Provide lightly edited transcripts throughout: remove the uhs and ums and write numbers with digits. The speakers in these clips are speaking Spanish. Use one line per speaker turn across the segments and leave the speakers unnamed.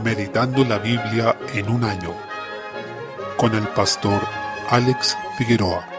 Meditando la Biblia en un año, con el pastor Alex Figueroa.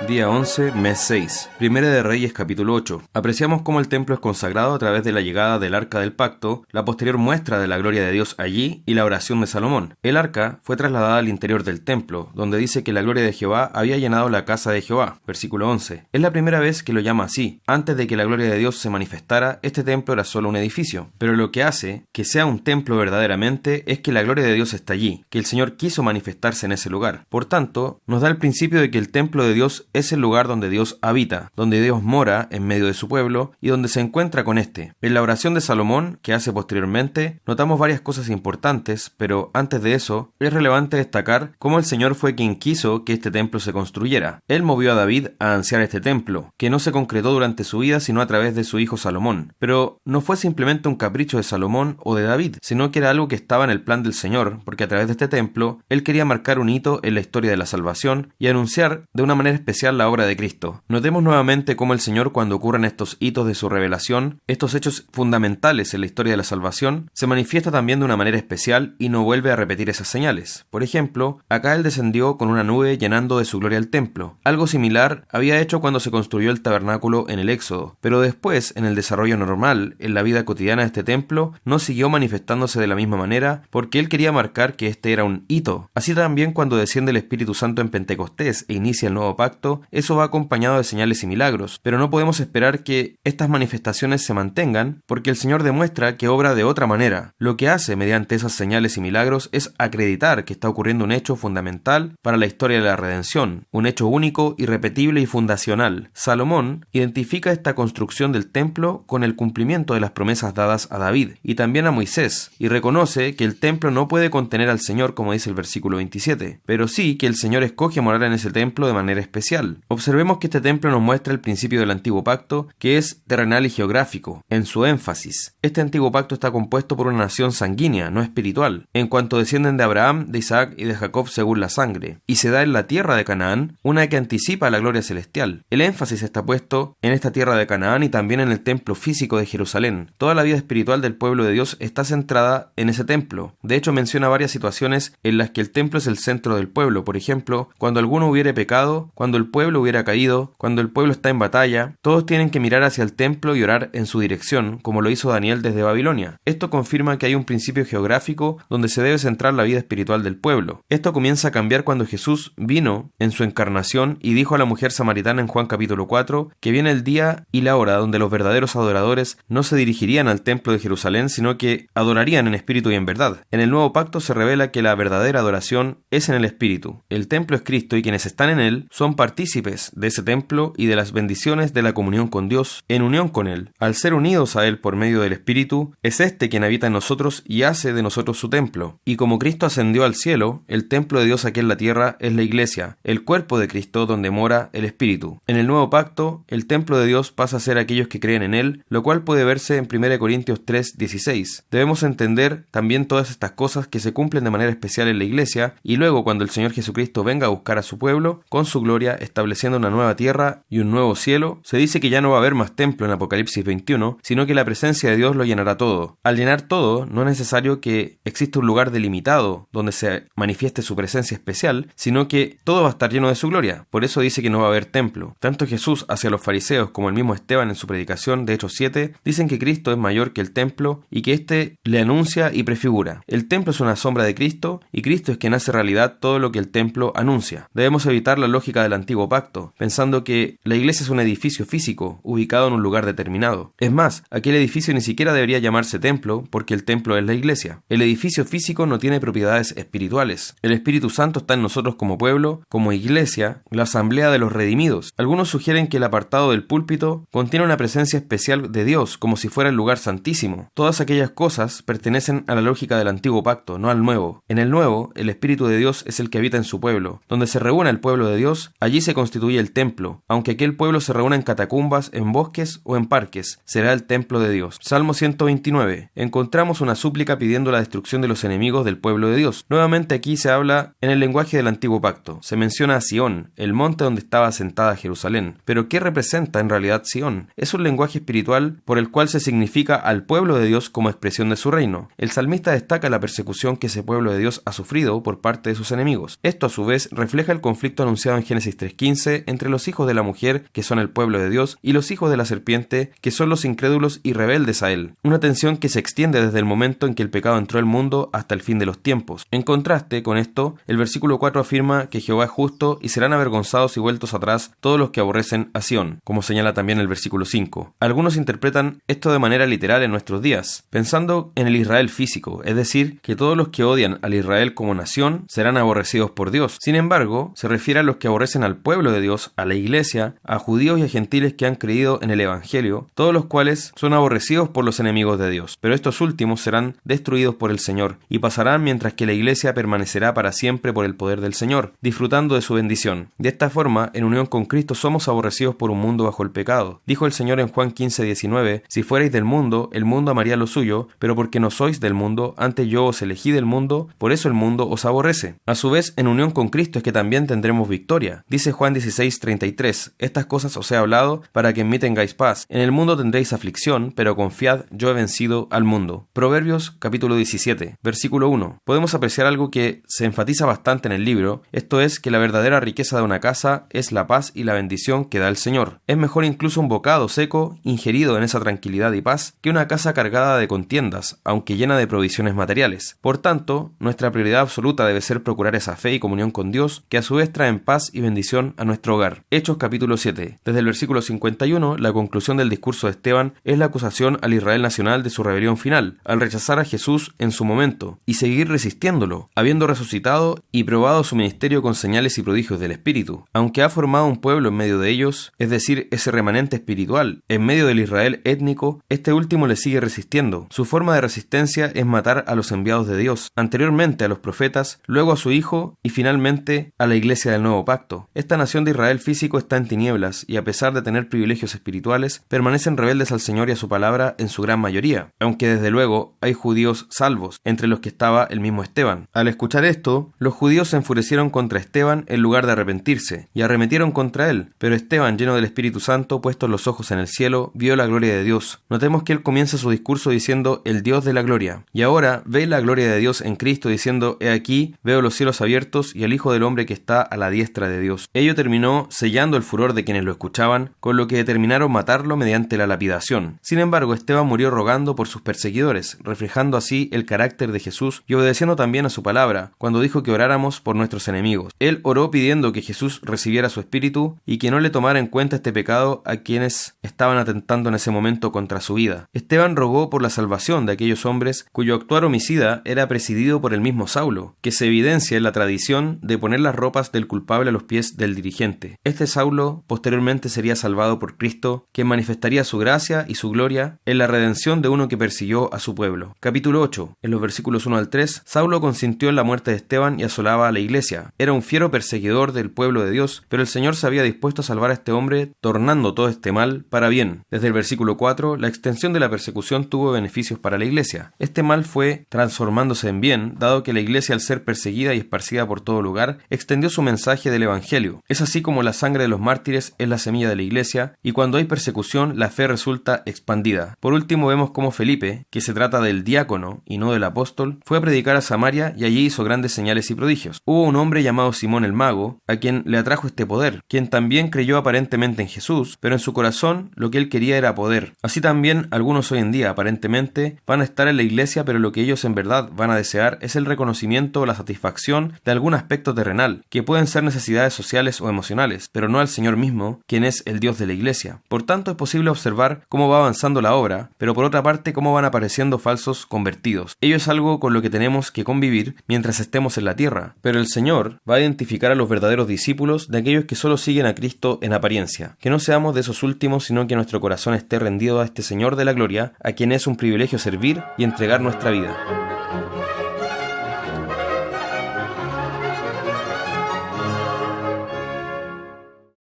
Día 11, mes 6. Primera de Reyes, capítulo 8. Apreciamos cómo el templo es consagrado a través de la llegada del Arca del Pacto, la posterior muestra de la gloria de Dios allí y la oración de Salomón. El Arca fue trasladada al interior del templo, donde dice que la gloria de Jehová había llenado la casa de Jehová. Versículo 11. Es la primera vez que lo llama así. Antes de que la gloria de Dios se manifestara, este templo era solo un edificio. Pero lo que hace que sea un templo verdaderamente es que la gloria de Dios está allí, que el Señor quiso manifestarse en ese lugar. Por tanto, nos da el principio de que el templo de Dios es el lugar donde Dios habita, donde Dios mora en medio de su pueblo y donde se encuentra con éste. En la oración de Salomón, que hace posteriormente, notamos varias cosas importantes, pero antes de eso, es relevante destacar cómo el Señor fue quien quiso que este templo se construyera. Él movió a David a ansiar este templo, que no se concretó durante su vida sino a través de su hijo Salomón. Pero no fue simplemente un capricho de Salomón o de David, sino que era algo que estaba en el plan del Señor, porque a través de este templo, Él quería marcar un hito en la historia de la salvación y anunciar de una manera especial la obra de Cristo. Notemos nuevamente cómo el Señor, cuando ocurren estos hitos de su revelación, estos hechos fundamentales en la historia de la salvación, se manifiesta también de una manera especial y no vuelve a repetir esas señales. Por ejemplo, acá Él descendió con una nube llenando de su gloria el templo. Algo similar había hecho cuando se construyó el tabernáculo en el Éxodo, pero después, en el desarrollo normal, en la vida cotidiana de este templo, no siguió manifestándose de la misma manera porque Él quería marcar que este era un hito. Así también cuando desciende el Espíritu Santo en Pentecostés e inicia el nuevo pacto, eso va acompañado de señales y milagros, pero no podemos esperar que estas manifestaciones se mantengan porque el Señor demuestra que obra de otra manera. Lo que hace mediante esas señales y milagros es acreditar que está ocurriendo un hecho fundamental para la historia de la redención, un hecho único, irrepetible y fundacional. Salomón identifica esta construcción del templo con el cumplimiento de las promesas dadas a David y también a Moisés, y reconoce que el templo no puede contener al Señor, como dice el versículo 27, pero sí que el Señor escoge morar en ese templo de manera especial. Observemos que este templo nos muestra el principio del antiguo pacto, que es terrenal y geográfico, en su énfasis. Este antiguo pacto está compuesto por una nación sanguínea, no espiritual, en cuanto descienden de Abraham, de Isaac y de Jacob según la sangre, y se da en la tierra de Canaán, una que anticipa la gloria celestial. El énfasis está puesto en esta tierra de Canaán y también en el templo físico de Jerusalén. Toda la vida espiritual del pueblo de Dios está centrada en ese templo. De hecho, menciona varias situaciones en las que el templo es el centro del pueblo. Por ejemplo, cuando alguno hubiere pecado, cuando el pueblo hubiera caído, cuando el pueblo está en batalla, todos tienen que mirar hacia el templo y orar en su dirección, como lo hizo Daniel desde Babilonia. Esto confirma que hay un principio geográfico donde se debe centrar la vida espiritual del pueblo. Esto comienza a cambiar cuando Jesús vino en su encarnación y dijo a la mujer samaritana en Juan capítulo 4 que viene el día y la hora donde los verdaderos adoradores no se dirigirían al templo de Jerusalén, sino que adorarían en espíritu y en verdad. En el nuevo pacto se revela que la verdadera adoración es en el espíritu. El templo es Cristo y quienes están en él son partícipes de ese templo y de las bendiciones de la comunión con Dios, en unión con Él. Al ser unidos a Él por medio del Espíritu, es Este quien habita en nosotros y hace de nosotros su templo. Y como Cristo ascendió al cielo, el templo de Dios aquí en la tierra es la iglesia, el cuerpo de Cristo donde mora el Espíritu. En el nuevo pacto, el templo de Dios pasa a ser aquellos que creen en Él, lo cual puede verse en 1 Corintios 3:16. Debemos entender también todas estas cosas que se cumplen de manera especial en la iglesia, y luego cuando el Señor Jesucristo venga a buscar a su pueblo, con su gloria, estableciendo una nueva tierra y un nuevo cielo, se dice que ya no va a haber más templo en Apocalipsis 21, sino que la presencia de Dios lo llenará todo. Al llenar todo, no es necesario que exista un lugar delimitado donde se manifieste su presencia especial, sino que todo va a estar lleno de su gloria. Por eso dice que no va a haber templo. Tanto Jesús hacia los fariseos como el mismo Esteban en su predicación de Hechos 7 dicen que Cristo es mayor que el templo y que éste le anuncia y prefigura. El templo es una sombra de Cristo y Cristo es quien hace realidad todo lo que el templo anuncia. Debemos evitar la lógica del antiguo pacto, pensando que la iglesia es un edificio físico ubicado en un lugar determinado. Es más, aquel edificio ni siquiera debería llamarse templo porque el templo es la iglesia. El edificio físico no tiene propiedades espirituales. El Espíritu Santo está en nosotros como pueblo, como iglesia, la asamblea de los redimidos. Algunos sugieren que el apartado del púlpito contiene una presencia especial de Dios, como si fuera el lugar santísimo. Todas aquellas cosas pertenecen a la lógica del antiguo pacto, no al nuevo. En el nuevo, el Espíritu de Dios es el que habita en su pueblo. Donde se reúne el pueblo de Dios, allí se constituye el templo. Aunque aquel pueblo se reúna en catacumbas, en bosques o en parques, será el templo de Dios. Salmo 129. Encontramos una súplica pidiendo la destrucción de los enemigos del pueblo de Dios. Nuevamente aquí se habla en el lenguaje del antiguo pacto. Se menciona a Sión, el monte donde estaba asentada Jerusalén. Pero ¿qué representa en realidad Sión? Es un lenguaje espiritual por el cual se significa al pueblo de Dios como expresión de su reino. El salmista destaca la persecución que ese pueblo de Dios ha sufrido por parte de sus enemigos. Esto a su vez refleja el conflicto anunciado en Génesis 3:15 entre los hijos de la mujer, que son el pueblo de Dios, y los hijos de la serpiente, que son los incrédulos y rebeldes a él. Una tensión que se extiende desde el momento en que el pecado entró al mundo hasta el fin de los tiempos. En contraste con esto, el versículo 4 afirma que Jehová es justo y serán avergonzados y vueltos atrás todos los que aborrecen a Sión, como señala también el versículo 5. Algunos interpretan esto de manera literal en nuestros días, pensando en el Israel físico, es decir, que todos los que odian al Israel como nación serán aborrecidos por Dios. Sin embargo, se refiere a los que aborrecen al pueblo de Dios, a la iglesia, a judíos y a gentiles que han creído en el Evangelio, todos los cuales son aborrecidos por los enemigos de Dios. Pero estos últimos serán destruidos por el Señor y pasarán mientras que la iglesia permanecerá para siempre por el poder del Señor, disfrutando de su bendición. De esta forma, en unión con Cristo somos aborrecidos por un mundo bajo el pecado. Dijo el Señor en Juan 15:19, si fuerais del mundo, el mundo amaría lo suyo, pero porque no sois del mundo, antes yo os elegí del mundo, por eso el mundo os aborrece. A su vez, en unión con Cristo es que también tendremos victoria. Dice Juan 16:33, estas cosas os he hablado para que en mí tengáis paz. En el mundo tendréis aflicción, pero confiad, yo he vencido al mundo. Proverbios capítulo 17, versículo 1. Podemos apreciar algo que se enfatiza bastante en el libro, esto es que la verdadera riqueza de una casa es la paz y la bendición que da el Señor. Es mejor incluso un bocado seco, ingerido en esa tranquilidad y paz, que una casa cargada de contiendas, aunque llena de provisiones materiales. Por tanto, nuestra prioridad absoluta debe ser procurar esa fe y comunión con Dios, que a su vez traen paz y bendición a nuestro hogar. Hechos capítulo 7. Desde el versículo 51, la conclusión del discurso de Esteban es la acusación al Israel nacional de su rebelión final, al rechazar a Jesús en su momento, y seguir resistiéndolo, habiendo resucitado y probado su ministerio con señales y prodigios del Espíritu. Aunque ha formado un pueblo en medio de ellos, es decir, ese remanente espiritual, en medio del Israel étnico, este último le sigue resistiendo. Su forma de resistencia es matar a los enviados de Dios, anteriormente a los profetas, luego a su Hijo y finalmente a la Iglesia del Nuevo Pacto. Esta nación de Israel físico está en tinieblas y a pesar de tener privilegios espirituales, permanecen rebeldes al Señor y a su palabra en su gran mayoría, aunque desde luego hay judíos salvos, entre los que estaba el mismo Esteban. Al escuchar esto, los judíos se enfurecieron contra Esteban en lugar de arrepentirse, y arremetieron contra él, pero Esteban, lleno del Espíritu Santo, puestos los ojos en el cielo, vio la gloria de Dios. Notemos que él comienza su discurso diciendo, el Dios de la gloria, y ahora ve la gloria de Dios en Cristo diciendo, he aquí, veo los cielos abiertos y el Hijo del Hombre que está a la diestra de Dios. Ello terminó sellando el furor de quienes lo escuchaban, con lo que determinaron matarlo mediante la lapidación. Sin embargo, Esteban murió rogando por sus perseguidores, reflejando así el carácter de Jesús y obedeciendo también a su palabra, cuando dijo que oráramos por nuestros enemigos. Él oró pidiendo que Jesús recibiera su espíritu y que no le tomara en cuenta este pecado a quienes estaban atentando en ese momento contra su vida. Esteban rogó por la salvación de aquellos hombres cuyo actuar homicida era presidido por el mismo Saulo, que se evidencia en la tradición de poner las ropas del culpable a los pies del dirigente. Este Saulo posteriormente sería salvado por Cristo, quien manifestaría su gracia y su gloria en la redención de uno que persiguió a su pueblo. Capítulo 8. En los versículos 1 al 3, Saulo consintió en la muerte de Esteban y asolaba a la iglesia. Era un fiero perseguidor del pueblo de Dios, pero el Señor se había dispuesto a salvar a este hombre, tornando todo este mal para bien. Desde el versículo 4, la extensión de la persecución tuvo beneficios para la iglesia. Este mal fue transformándose en bien, dado que la iglesia, al ser perseguida y esparcida por todo lugar, extendió su mensaje del Evangelio. Es así como la sangre de los mártires es la semilla de la iglesia, y cuando hay persecución, la fe resulta expandida. Por último, vemos cómo Felipe, que se trata del diácono y no del apóstol, fue a predicar a Samaria y allí hizo grandes señales y prodigios. Hubo un hombre llamado Simón el Mago, a quien le atrajo este poder, quien también creyó aparentemente en Jesús, pero en su corazón lo que él quería era poder. Así también algunos hoy en día, aparentemente, van a estar en la iglesia, pero lo que ellos en verdad van a desear es el reconocimiento o la satisfacción de algún aspecto terrenal, que pueden ser necesidades sociales o emocionales, pero no al Señor mismo, quien es el Dios de la iglesia. Por tanto, es posible observar cómo va avanzando la obra, pero por otra parte cómo van apareciendo falsos convertidos. Ello es algo con lo que tenemos que convivir mientras estemos en la tierra, pero el Señor va a identificar a los verdaderos discípulos de aquellos que solo siguen a Cristo en apariencia. Que no seamos de esos últimos, sino que nuestro corazón esté rendido a este Señor de la gloria, a quien es un privilegio servir y entregar nuestra vida.